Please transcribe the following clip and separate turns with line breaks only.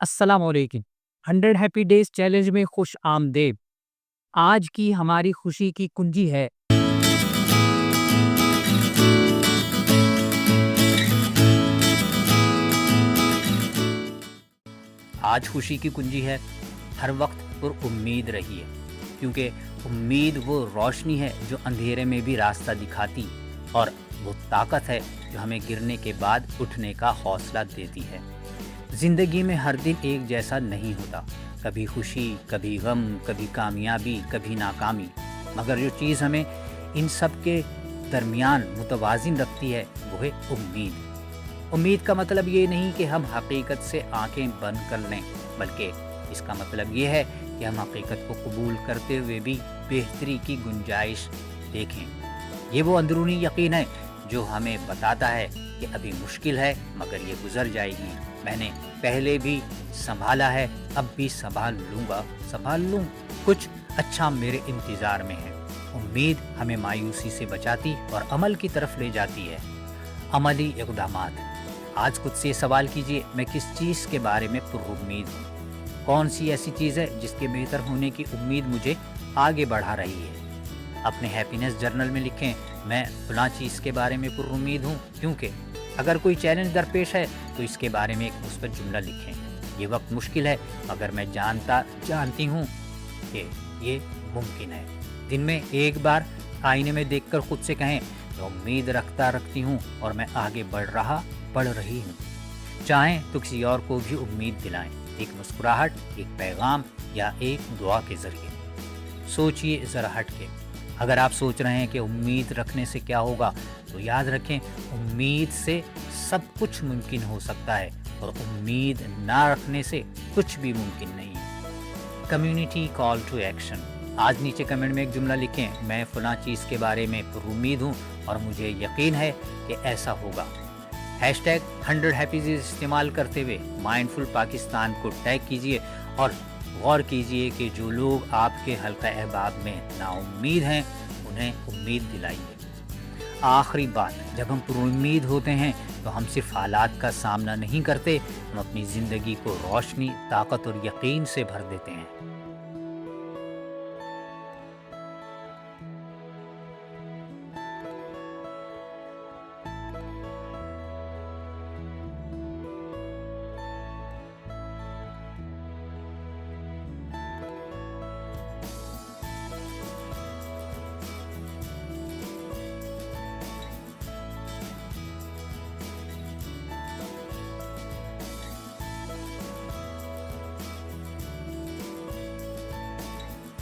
السلام علیکم۔ 100 happy days challenge میں خوش آمدید۔ آج کی ہماری خوشی کی کنجی ہے
آج خوشی کی کنجی ہے ہر وقت پر امید رہی ہے، کیونکہ امید وہ روشنی ہے جو اندھیرے میں بھی راستہ دکھاتی، اور وہ طاقت ہے جو ہمیں گرنے کے بعد اٹھنے کا حوصلہ دیتی ہے۔ زندگی میں ہر دن ایک جیسا نہیں ہوتا، کبھی خوشی، کبھی غم، کبھی کامیابی، کبھی ناکامی، مگر جو چیز ہمیں ان سب کے درمیان متوازن رکھتی ہے وہ ہے امید۔ امید کا مطلب یہ نہیں کہ ہم حقیقت سے آنکھیں بند کر لیں، بلکہ اس کا مطلب یہ ہے کہ ہم حقیقت کو قبول کرتے ہوئے بھی بہتری کی گنجائش دیکھیں۔ یہ وہ اندرونی یقین ہے جو ہمیں بتاتا ہے کہ ابھی مشکل ہے مگر یہ گزر جائے گی، میں نے پہلے بھی سنبھالا ہے، اب بھی سنبھال لوں، کچھ اچھا میرے انتظار میں ہے۔ امید ہمیں مایوسی سے بچاتی اور عمل کی طرف لے جاتی ہے۔ عملی اقدامات۔ آج خود سے سوال کیجئے، میں کس چیز کے بارے میں پر امید ہوں؟ کون سی ایسی چیز ہے جس کے بہتر ہونے کی امید مجھے آگے بڑھا رہی ہے؟ اپنے ہیپینس جرنل میں لکھیں، میں فلاں چیز کے بارے میں پر امید ہوں کیونکہ۔ اگر کوئی چیلنج درپیش ہے تو اس کے بارے میں ایک مثبت جملہ لکھیں، یہ وقت مشکل ہے مگر میں جانتی ہوں کہ یہ ممکن ہے۔ دن میں ایک بار آئینے میں دیکھ کر خود سے کہیں، میں امید رکھتی ہوں اور میں آگے بڑھ رہی ہوں۔ چاہیں تو کسی اور کو بھی امید دلائیں، ایک مسکراہٹ، ایک پیغام یا ایک دعا کے ذریعے۔ سوچئے ذرا ہٹ کے۔ اگر آپ سوچ رہے ہیں کہ امید رکھنے سے کیا ہوگا، تو یاد رکھیں امید سے سب کچھ ممکن ہو سکتا ہے، اور امید نہ رکھنے سے کچھ بھی ممکن نہیں ہے۔ Community call to action. آج نیچے کمنٹ میں ایک جملہ لکھیں، میں فلاں چیز کے بارے میں پر امید ہوں اور مجھے یقین ہے کہ ایسا ہوگا۔ #100 ہیپی ڈیز استعمال کرتے ہوئے مائنڈفل پاکستان کو ٹیگ کیجئے اور غور کیجئے کہ جو لوگ آپ کے حلقہ احباب میں نا امید ہیں انہیں امید دلائیے۔ آخری بات، جب ہم پر امید ہوتے ہیں تو ہم صرف حالات کا سامنا نہیں کرتے، ہم اپنی زندگی کو روشنی، طاقت اور یقین سے بھر دیتے ہیں۔